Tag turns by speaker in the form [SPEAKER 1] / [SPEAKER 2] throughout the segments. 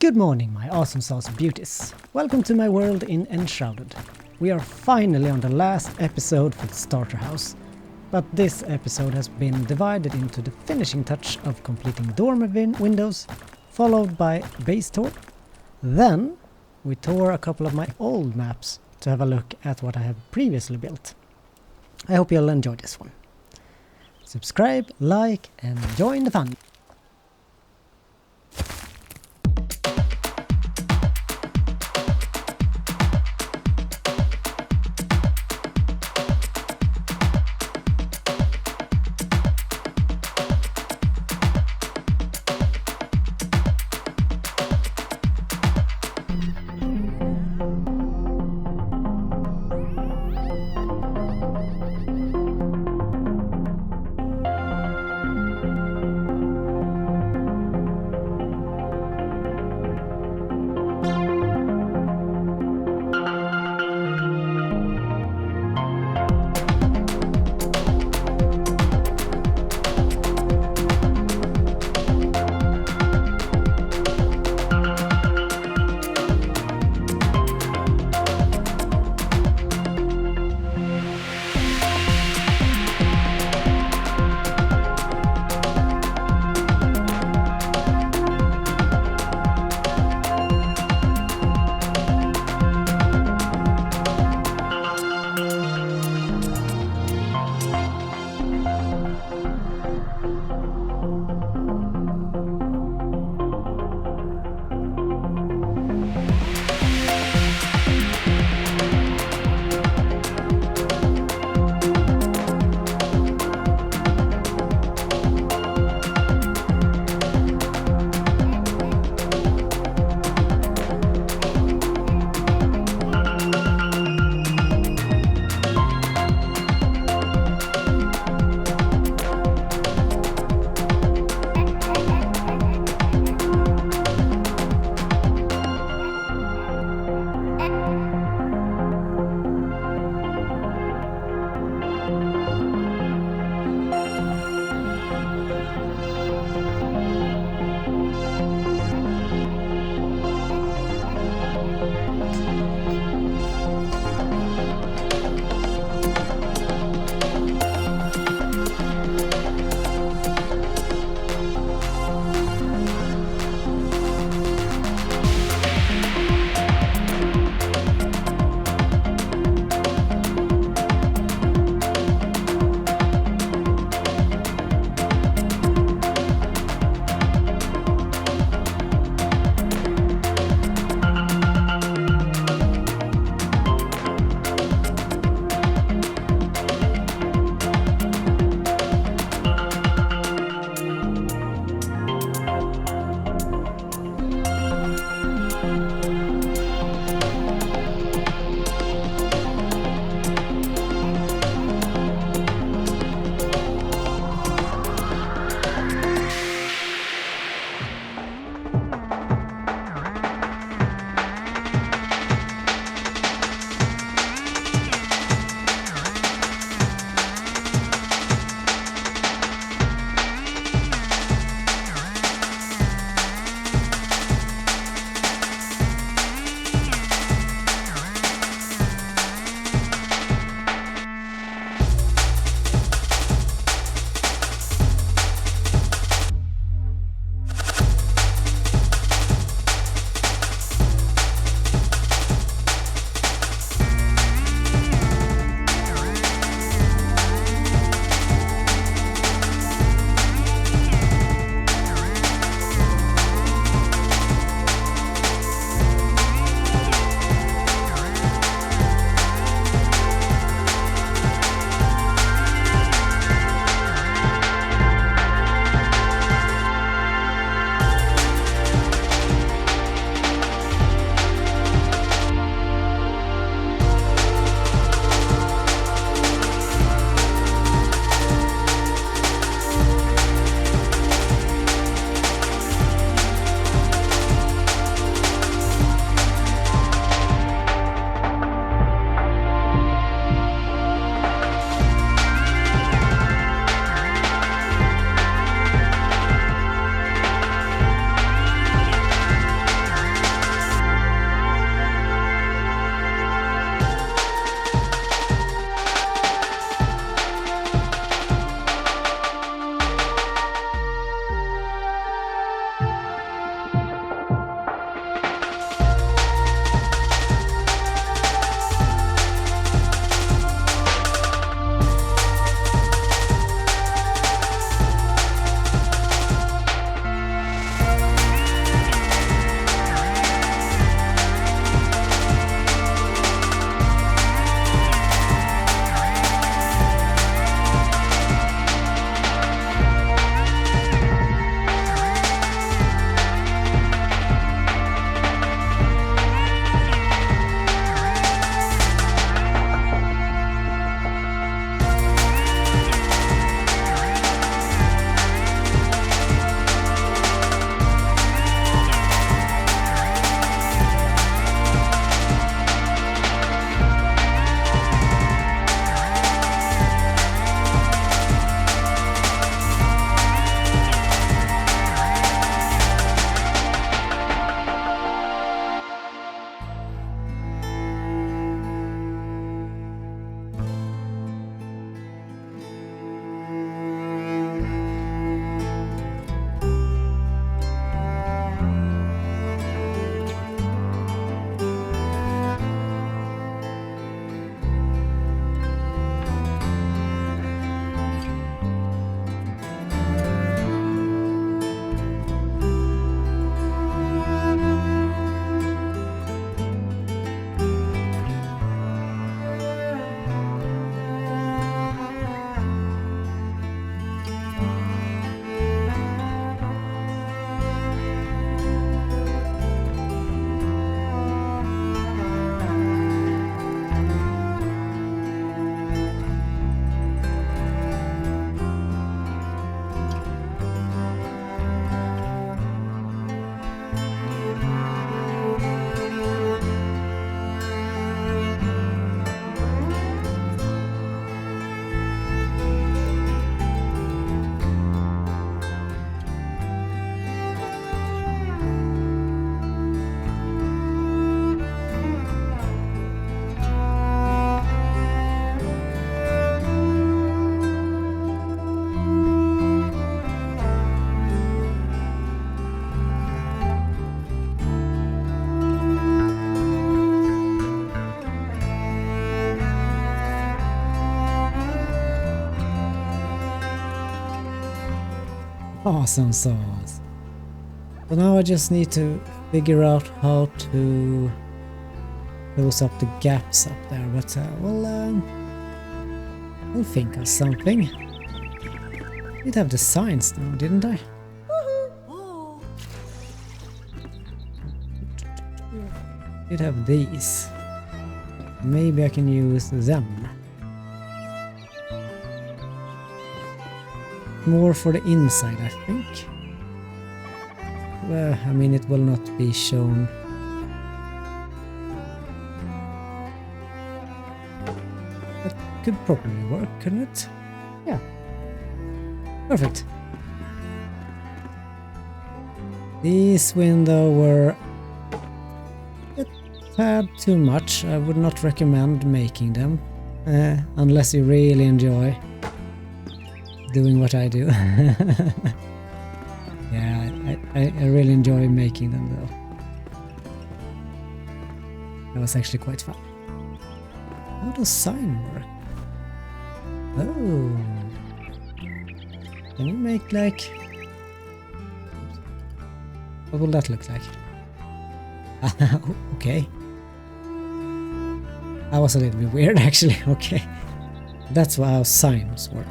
[SPEAKER 1] Good morning, my awesome sauce beauties. Welcome to my world in Enshrouded. We are finally on the last episode for the starter house, but this episode has been divided into the finishing touch of completing dormer windows, followed by base tour. Then we tour a couple of my old maps to have a look at what I have previously built. I hope you'll enjoy this one. Subscribe, like, and join the fun. Awesome sauce. So now I just need to figure out how to close up the gaps up there, but we'll think of something. Did have the signs now, didn't I? Did have these. Maybe I can use them. More for the inside, I think. I mean, it will not be shown. That could probably work, couldn't it? Yeah. Perfect. These windows were a tad too much. I would not recommend making them unless you really enjoy doing what I do. Yeah, I really enjoy making them though. That was actually quite fun. How does sign work? Oh. Can you make like... What will that look like? Okay. That was a little bit weird actually. Okay. That's how signs work.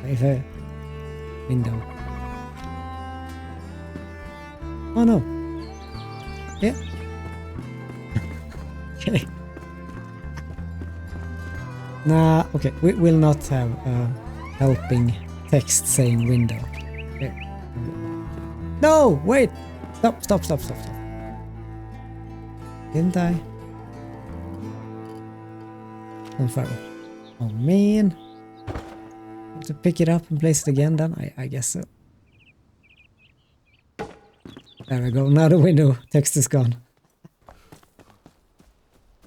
[SPEAKER 1] If a window. Oh no. Yeah. Okay. Nah, okay. We will not have a helping text saying window. Here. No! Wait! Stop. Didn't I? Confirm. Oh man. To pick it up and place it again then? I guess so. There we go, now the window text is gone.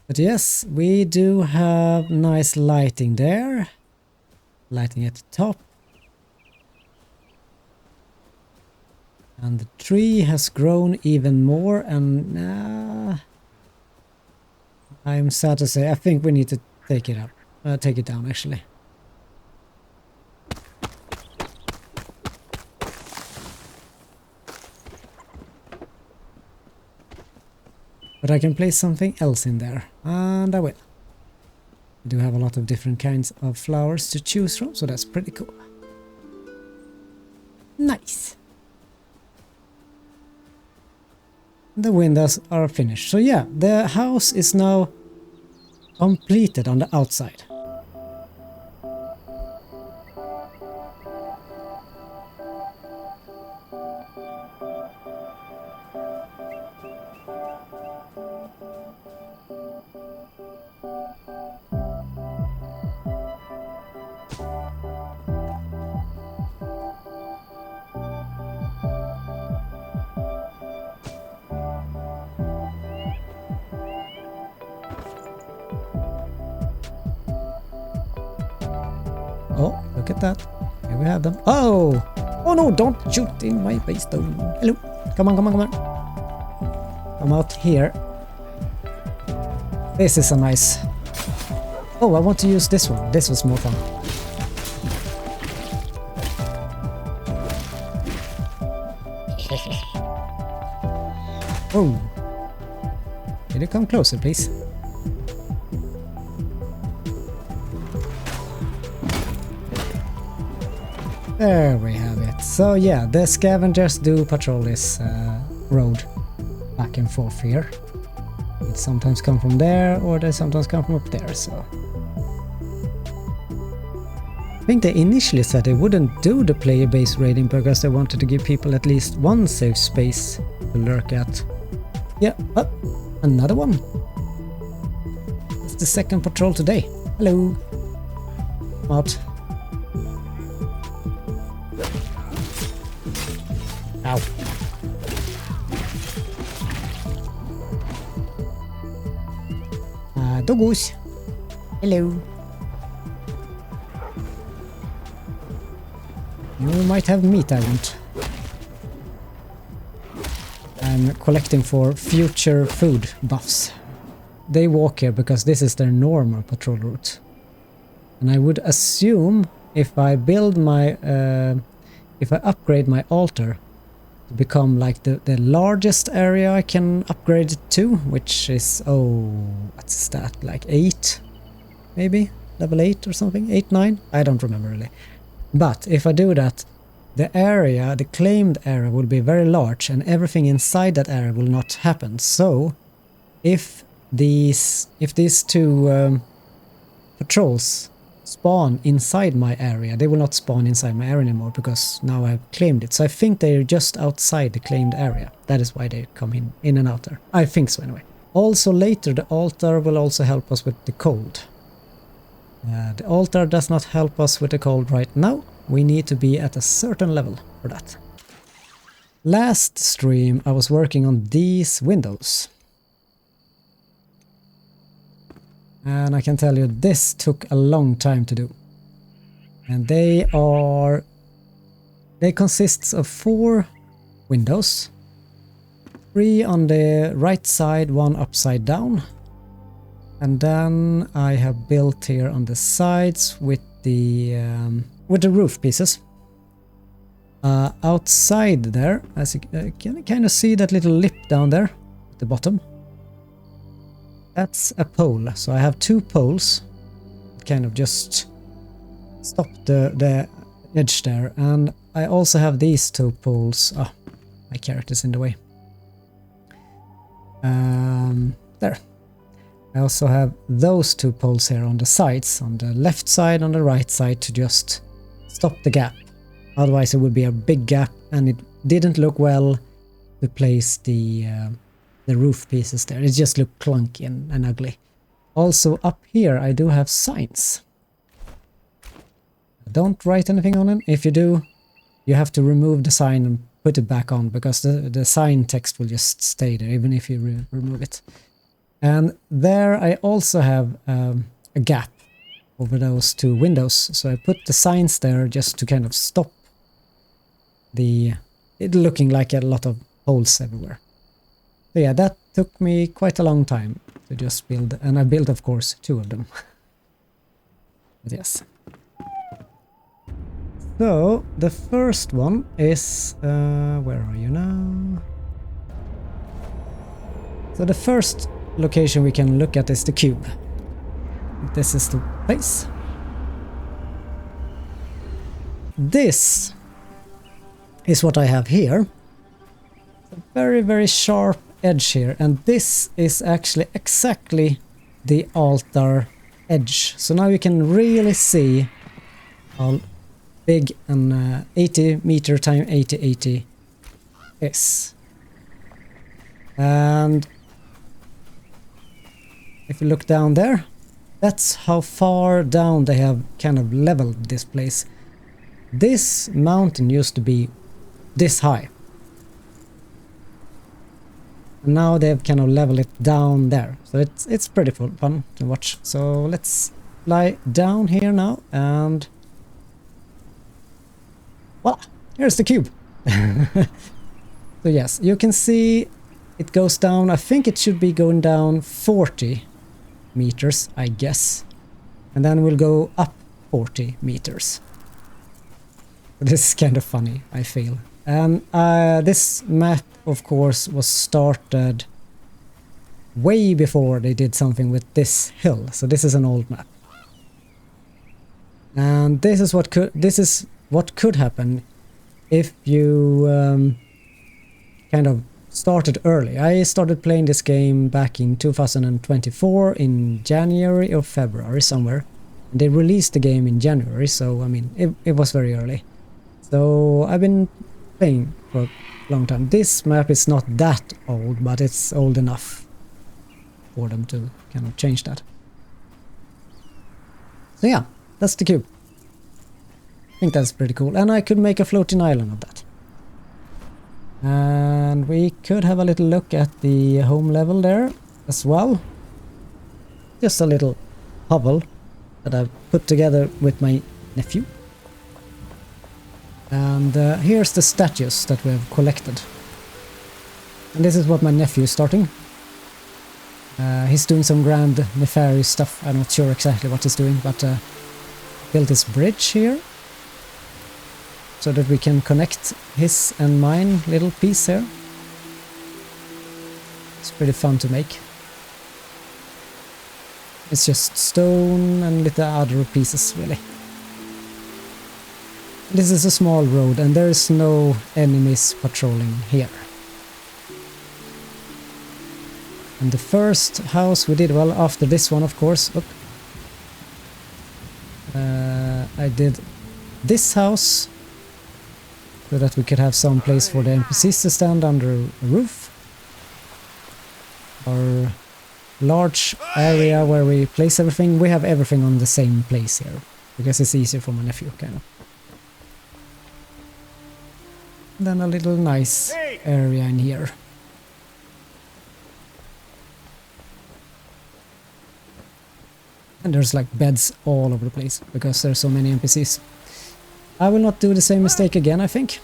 [SPEAKER 1] But yes, we do have nice lighting there. Lighting at the top. And the tree has grown even more and I'm sad to say, I think we need to take it up. Take it down actually. But I can place something else in there, and I will. We do have a lot of different kinds of flowers to choose from, so that's pretty cool. Nice! The windows are finished. So yeah, the house is now completed on the outside. Oh, look at that. Here we have them. Oh! Oh no, don't shoot in my base though. Hello. Come on. Come out here. This is a nice... Oh, I want to use this one. This was more fun. Oh. Can you come closer, please? There we have it. So yeah, the scavengers do patrol this road back and forth here. They sometimes come from there or they sometimes come from up there, so... I think they initially said they wouldn't do the player base raiding because they wanted to give people at least one safe space to lurk at. Yeah, but another one. It's the second patrol today. Hello. Come out. Ow. Doggos. Hello. You might have meat I want. I'm collecting for future food buffs. They walk here because this is their normal patrol route. And I would assume if I build my if I upgrade my altar to become like the largest area I can upgrade it to, which is, oh, what's that, like 8 maybe? Level 8 or something? 8, 9? I don't remember really. But if I do that, the area, the claimed area, will be very large and everything inside that area will not happen. So if these two patrols spawn inside my area, they will not spawn inside my area anymore because now I've claimed it. So I think they're just outside the claimed area. That is why they come in and out there. I think so anyway. Also later, the altar will also help us with the cold. The altar does not help us with the cold right now. We need to be at a certain level for that. Last stream I was working on these windows. And I can tell you this took a long time to do. And they consist of 4 windows. 3 on the right side, 1 upside down. And then I have built here on the sides with the roof pieces. Outside there, as you can kind of see that little lip down there at the bottom. That's a pole, so I have 2 poles that kind of just stop the edge there, and I also have these 2 poles. Ah, my character's in the way. There. I also have those 2 poles here on the sides, on the left side, on the right side, to just stop the gap. Otherwise it would be a big gap, and it didn't look well to place the roof pieces there. It just looked clunky and ugly. Also up here I do have signs. Don't write anything on them. If you do, you have to remove the sign and put it back on, because the sign text will just stay there even if you remove it. And there I also have a gap over those 2 windows, so I put the signs there just to kind of stop it looking like a lot of holes everywhere. So yeah, that took me quite a long time to just build, and I built of course 2 of them. But yes. So the first one is where are you now? So the first location we can look at is the cube. This is the place. This is what I have here. A very, very sharp edge here, and this is actually exactly the altar edge. So now you can really see how big an 80 meter times 80 is. And if you look down there, that's how far down they have kind of leveled this place. This mountain used to be this high. And now they've kind of leveled it down there. So it's pretty fun to watch. So let's lie down here now, and voila, here's the cube. So yes, you can see it goes down. I think it should be going down 40 meters, I guess. And then we'll go up 40 meters. This is kind of funny, I feel. And this map, of course, was started way before they did something with this hill. So this is an old map. And this is what could happen if you kind of started early. I started playing this game back in 2024 in January or February somewhere. They released the game in January, so I mean it was very early. So I've been playing for a long time. This map is not that old, but it's old enough for them to kind of change that. So yeah, that's the cube. I think that's pretty cool, and I could make a floating island of that. And we could have a little look at the home level there as well. Just a little hovel that I've put together with my nephew. And here's the statues that we have collected. And this is what my nephew is starting. He's doing some grand nefarious stuff. I'm not sure exactly what he's doing, but built this bridge here. so that we can connect his and mine little piece here. It's pretty fun to make. It's just stone and little other pieces, really. This is a small road and there is no enemies patrolling here. And the first house we did, well, after this one, of course, I did this house so that we could have some place for the NPCs to stand under a roof. Our large area where we place everything, we have everything on the same place here, because it's easier for my nephew, kind of. Then a little nice area in here. And there's like beds all over the place, because there's so many NPCs. I will not do the same mistake again, I think.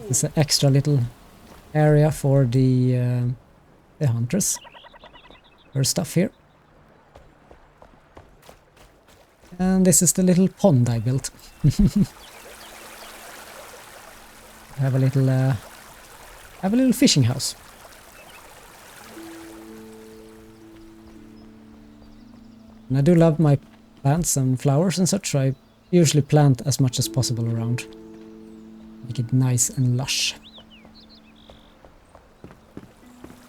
[SPEAKER 1] It's an extra little area for the hunters. There's stuff here. And this is the little pond I built. Have a little fishing house. And I do love my plants and flowers and such, so I usually plant as much as possible around. Make it nice and lush.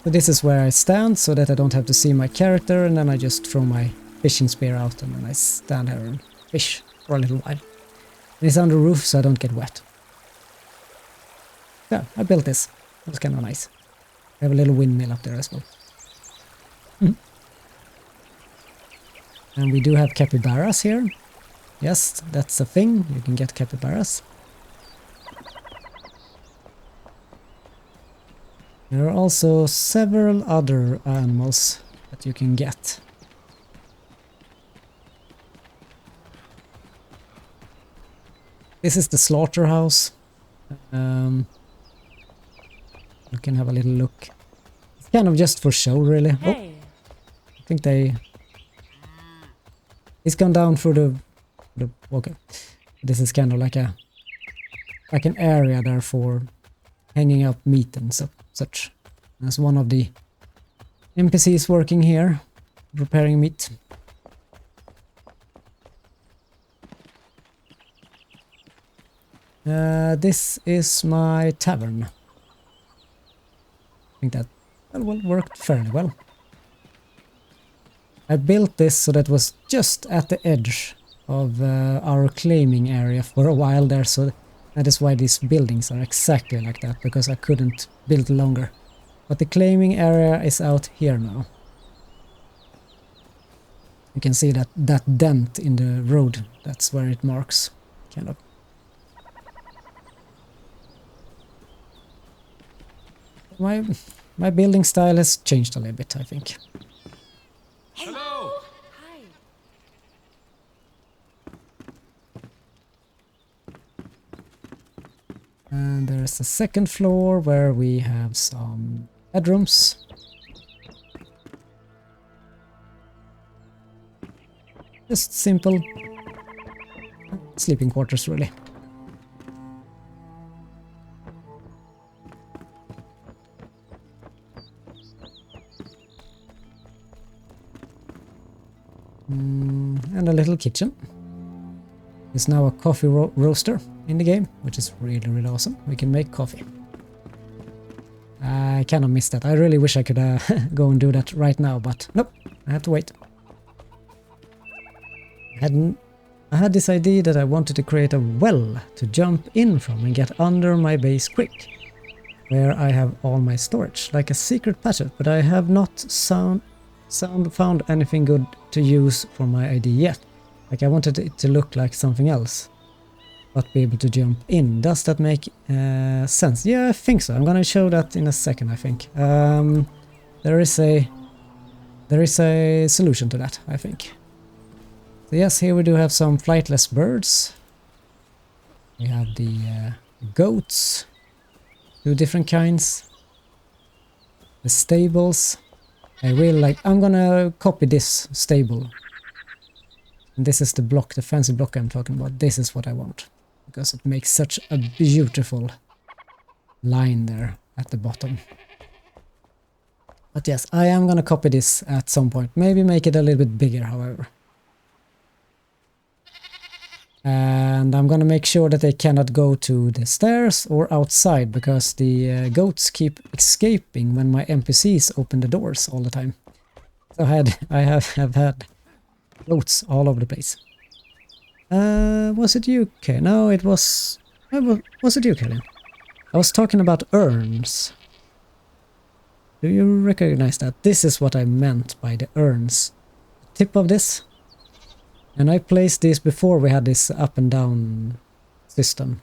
[SPEAKER 1] So this is where I stand, so that I don't have to see my character, and then I just throw my fishing spear out and then I stand here and fish for a little while. And it's on the roof, so I don't get wet. Yeah, I built this. It was kind of nice. I have a little windmill up there as well. And we do have capybaras here. Yes, that's a thing. You can get capybaras. There are also several other animals that you can get. This is the slaughterhouse. You can have a little look. It's kind of just for show, really. Hey. Oh, I think they... It's gone down through the... Okay. This is kind of like an area there for hanging up meat and such. There's one of the NPCs working here, preparing meat. This is my tavern. I think that well worked fairly well. I built this so that was just at the edge of our claiming area for a while there, so that is why these buildings are exactly like that, because I couldn't build longer. But the claiming area is out here now. You can see that dent in the road, that's where it marks, kind of. My building style has changed a little bit, I think.
[SPEAKER 2] Hello! Hi.
[SPEAKER 1] And there's a second floor where we have some bedrooms. Just simple sleeping quarters, really. And a little kitchen. There's now a coffee roaster in the game, which is really, really awesome. We can make coffee. I kind of missed that. I really wish I could go and do that right now, but nope, I have to wait. I had this idea that I wanted to create a well to jump in from and get under my base quick, where I have all my storage, like a secret passage, but I have not found anything good to use for my idea yet. Like, I wanted it to look like something else, but be able to jump in. Does that make sense? Yeah, I think so. I'm gonna show that in a second, I think. There is a solution to that, I think. So yes, here we do have some flightless birds. We have the goats, 2 different kinds. The stables. I really like... I'm gonna copy this stable. And this is the block, the fancy block I'm talking about. This is what I want. because it makes such a beautiful line there at the bottom. But yes, I am gonna copy this at some point. Maybe make it a little bit bigger, however. And I'm gonna make sure that they cannot go to the stairs or outside, because the goats keep escaping when my NPCs open the doors all the time. So I have had goats all over the place. Was it you, Kay? No, it was... Was it you, Kelly? I was talking about urns. Do you recognize that? This is what I meant by the urns. The tip of this. And I placed these before we had this up and down system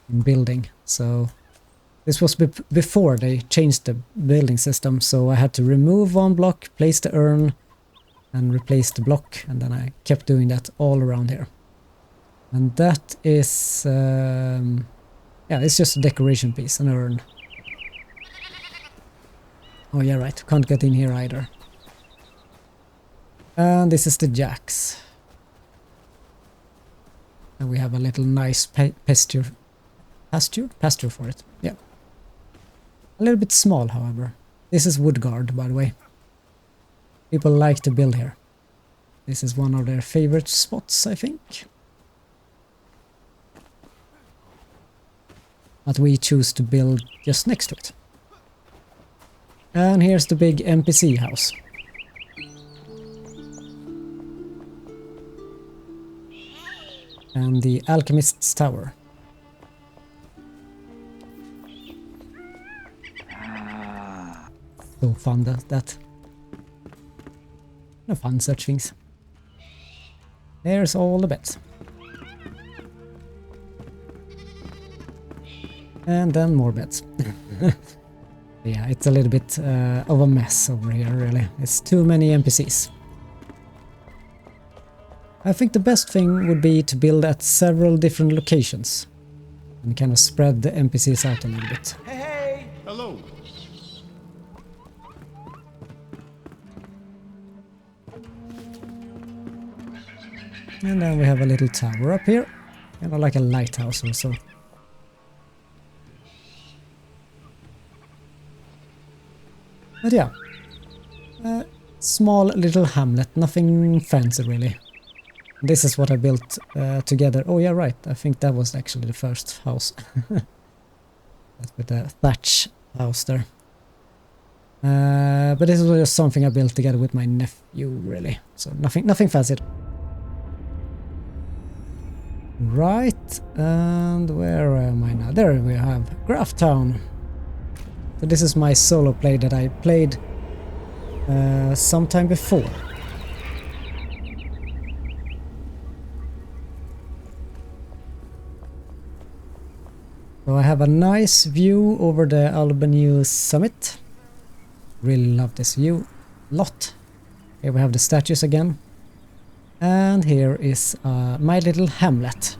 [SPEAKER 1] in building. So this was before they changed the building system. So I had to remove one block, place the urn, and replace the block. And then I kept doing that all around here. And that is... yeah, it's just a decoration piece, an urn. Oh yeah, right. Can't get in here either. And this is the jacks. And we have a little nice pasture for it. Yeah. A little bit small, however. This is Woodguard, by the way. People like to build here. This is one of their favorite spots, I think. But we choose to build just next to it. And here's the big NPC house. And the Alchemist's Tower. So fun that. No fun such things. There's all the beds. And then more beds. Yeah, it's a little bit of a mess over here, really. It's too many NPCs. I think the best thing would be to build at several different locations and kind of spread the NPCs out a little bit.
[SPEAKER 2] Hey, hey! Hello!
[SPEAKER 1] And then we have a little tower up here, kind of like a lighthouse or so. But yeah, small little hamlet, nothing fancy really. This is what I built together. Oh yeah, right, I think that was actually the first house. That's with the thatch house there. But this is just something I built together with my nephew, really. So nothing fancy. Right, and where am I now? There we have Graphtown. So this is my solo play that I played sometime before. So I have a nice view over the Albanese summit. Really love this view. Lot. Here we have the statues again. And here is my little hamlet.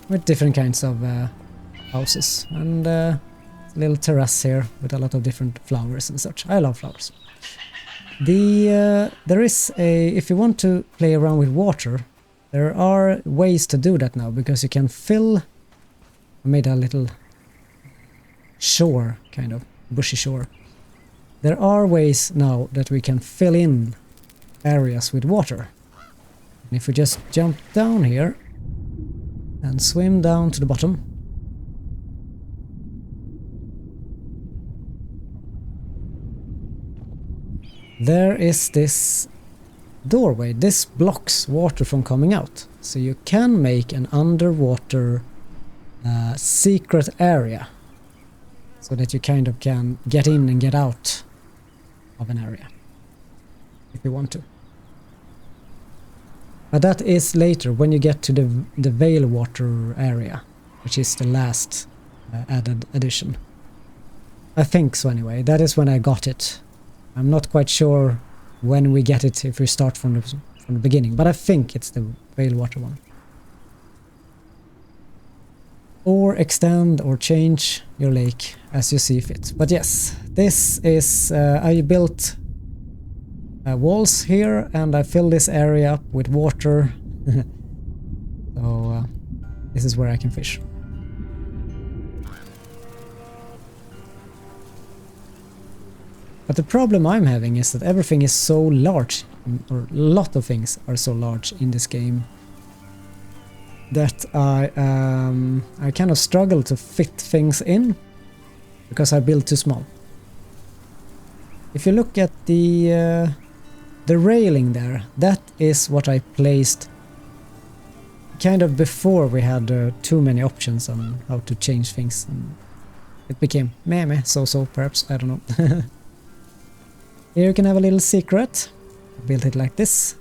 [SPEAKER 1] With different kinds of houses. And a little terrace here with a lot of different flowers and such. I love flowers. There is a... If you want to play around with water, there are ways to do that now, because you can fill... I made a little shore, kind of, bushy shore. There are ways now that we can fill in areas with water. And if we just jump down here and swim down to the bottom, there is this doorway. This blocks water from coming out. So you can make an underwater secret area, so that you kind of can get in and get out of an area if you want to. But that is later, when you get to the Veil Water area, which is the last added addition. I think so anyway. That is when I got it. I'm not quite sure when we get it, if we start from the beginning, but I think it's the Veil Water one. Or extend or change your lake as you see fit. But yes, this is... I built walls here, and I fill this area up with water. So this is where I can fish. But the problem I'm having is that everything is so large, or a lot of things are so large in this game, that I kind of struggle to fit things in because I build too small. If you look at the railing there, that is what I placed kind of before we had too many options on how to change things. And it became meh, so perhaps, I don't know. Here you can have a little secret. I built it like this.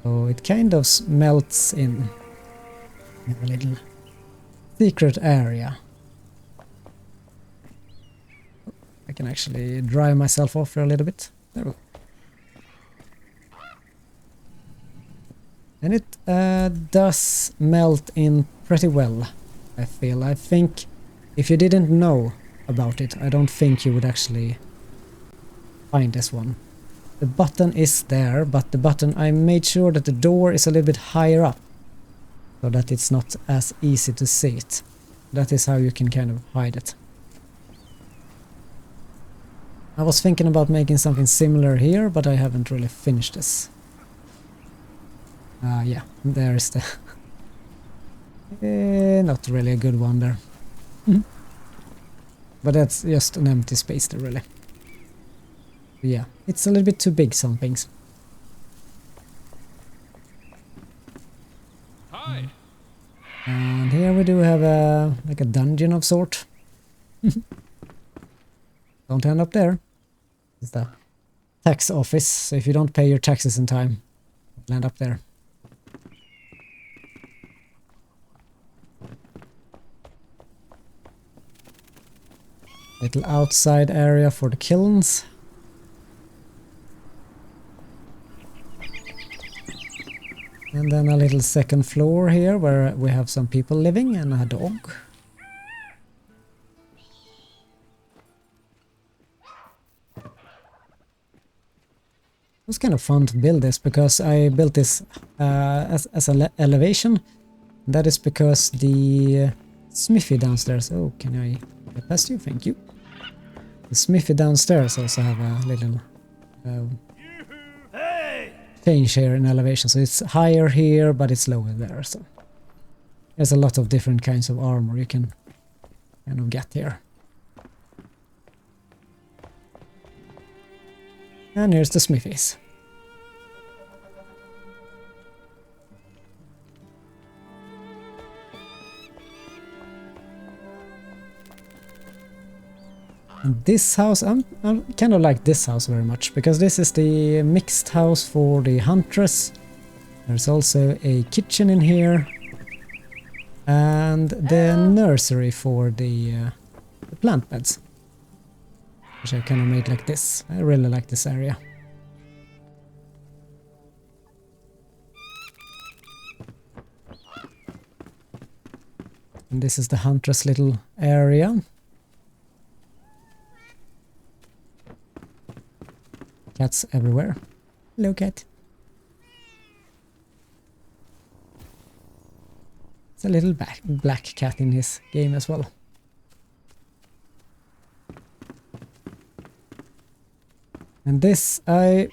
[SPEAKER 1] So it kind of melts in. A little secret area. I can actually dry myself off here a little bit. There we go. And it does melt in pretty well, I feel. I think if you didn't know about it, I don't think you would actually find this one. The button is there, but the button, I made sure that the door is a little bit higher up, so that it's not as easy to see it. That is how you can kind of hide it. I was thinking about making something similar here, but I haven't really finished this. Yeah, there is the... not really a good one there. But that's just an empty space there, really. Yeah, it's a little bit too big, some things.
[SPEAKER 2] Hi.
[SPEAKER 1] And here we do have a like a dungeon of sort. Don't end up there. It's the tax office, so if you don't pay your taxes in time, you'll end up there. Little outside area for the kilns. And then a little second floor here where we have some people living and a dog. It was kind of fun to build this because I built this as an elevation. That is because the smithy downstairs... Oh, can I get past you? Thank you. The smithy downstairs also have a little... change here in elevation, so it's higher here but it's lower there, so there's a lot of different kinds of armor you can kind of get here. And here's the smithies. And this house, I kind of like this house very much, because this is the mixed house for the huntress. There's also a kitchen in here. And the nursery for the plant beds. Which I kind of made like this. I really like this area. And this is the huntress little area. Cats everywhere. Hello, cat. It's a little black cat in his game as well. And this, I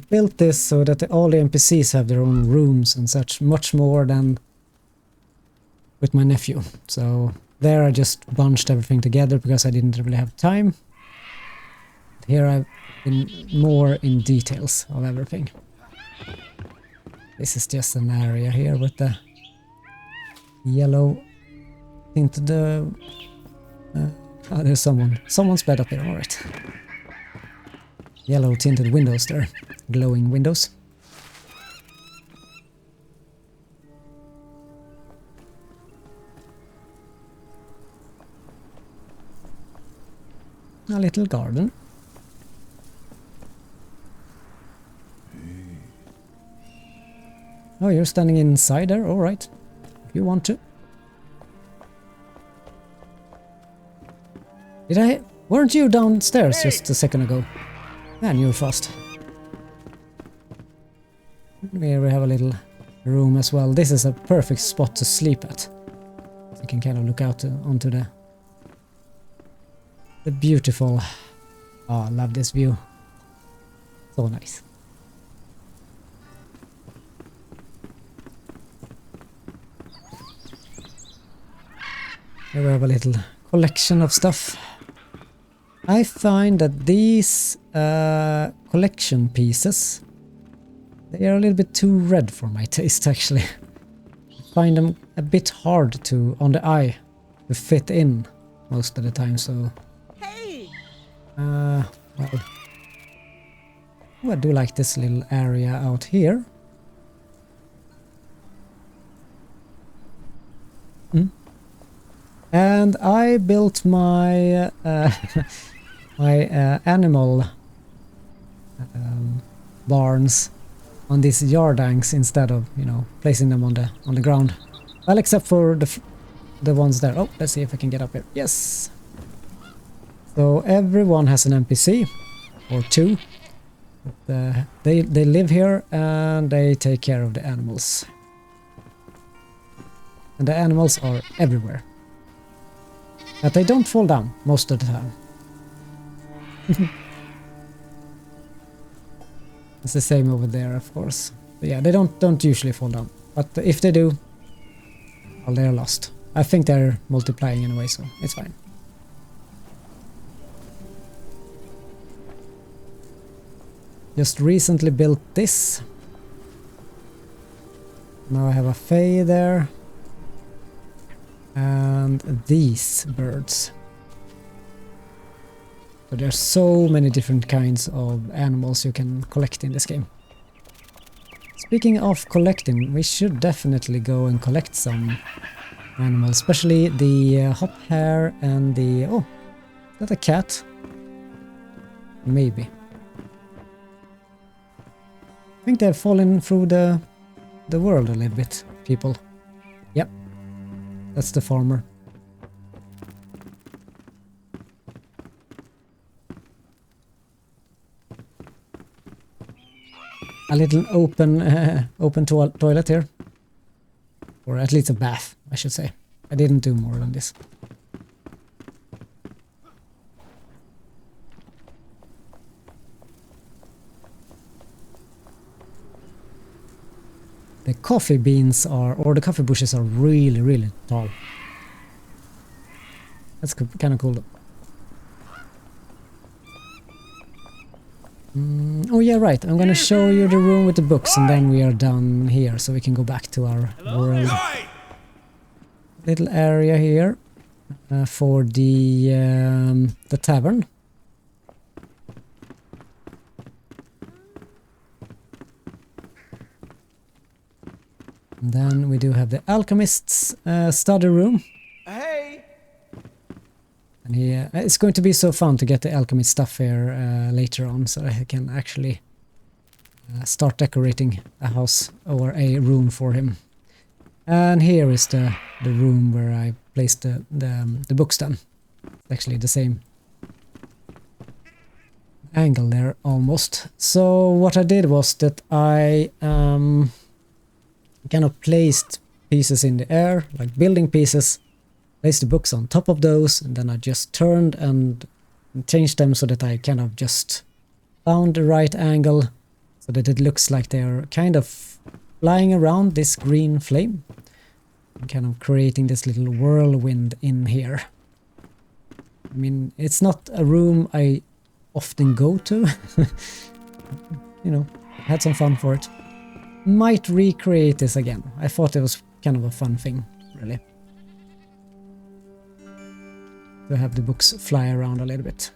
[SPEAKER 1] built this so that all the NPCs have their own rooms and such, much more than with my nephew. So there I just bunched everything together because I didn't really have time. Here I've been more in details of everything. This is just an area here with the yellow tinted... oh, there's someone's bed up here, alright. Yellow tinted windows there, glowing windows. A little garden. Oh, you're standing inside there? Alright. If you want to. Weren't you downstairs just a second ago? Man, you're fast. Here we have a little room as well. This is a perfect spot to sleep at. So you can kind of look out onto the beautiful... Oh, I love this view. So nice. Here we have a little collection of stuff. I find that these collection pieces, they are a little bit too red for my taste actually. I find them a bit hard to, on the eye, to fit in most of the time, so...
[SPEAKER 2] Hey!
[SPEAKER 1] Well... Oh, I do like this little area out here. And I built my my animal barns on these yardangs instead of, you know, placing them on the ground. Well, except for the ones there. Oh, let's see if I can get up here. Yes. So everyone has an NPC or two. They live here and they take care of the animals. And the animals are everywhere. But they don't fall down most of the time. It's the same over there, of course. But yeah, they don't usually fall down. But if they do, well, they're lost. I think they're multiplying anyway, so it's fine. Just recently built this. Now I have a Fae there. And these birds. So there's so many different kinds of animals you can collect in this game. Speaking of collecting, we should definitely go and collect some animals, especially the hop hare and the... Oh, is that a cat? Maybe. I think they've fallen through the world a little bit, people. Yep. That's the farmer. A little open toilet here. Or at least a bath, I should say. I didn't do more than this. The coffee beans are, or the coffee bushes are really, really tall. That's kind of cool. Oh yeah, right. I'm gonna show you the room with the books and then we are done here so we can go back to our world. Little area here for the tavern. And then we do have the alchemist's study room.
[SPEAKER 2] Hey!
[SPEAKER 1] And it's going to be so fun to get the alchemist stuff here later on, so I can actually start decorating a house or a room for him. And here is the room where I placed the books then. It's actually the same angle there almost. So what I did was that I kind of placed pieces in the air, like building pieces, placed the books on top of those, and then I just turned and changed them so that I kind of just found the right angle so that it looks like they're kind of flying around this green flame and kind of creating this little whirlwind in here. I mean, it's not a room I often go to. You know, had some fun for it. Might recreate this again. I thought it was kind of a fun thing, really. To have the books fly around a little bit.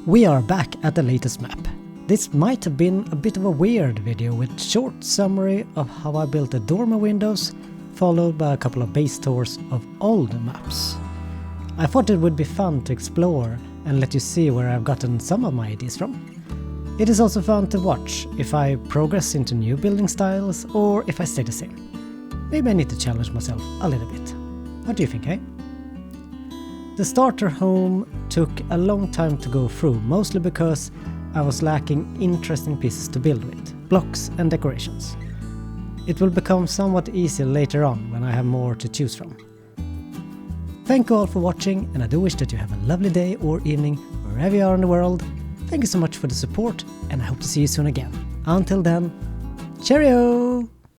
[SPEAKER 1] We are back at the latest map. This might have been a bit of a weird video with short summary of how I built the dormer windows, followed by a couple of base tours of old maps. I thought it would be fun to explore and let you see where I've gotten some of my ideas from. It is also fun to watch if I progress into new building styles or if I stay the same. Maybe I need to challenge myself a little bit. What do you think, eh? The starter home took a long time to go through, mostly because I was lacking interesting pieces to build with, blocks and decorations. It will become somewhat easier later on when I have more to choose from. Thank you all for watching, and I do wish that you have a lovely day or evening wherever you are in the world. Thank you so much for the support, and I hope to see you soon again. Until then, cheerio!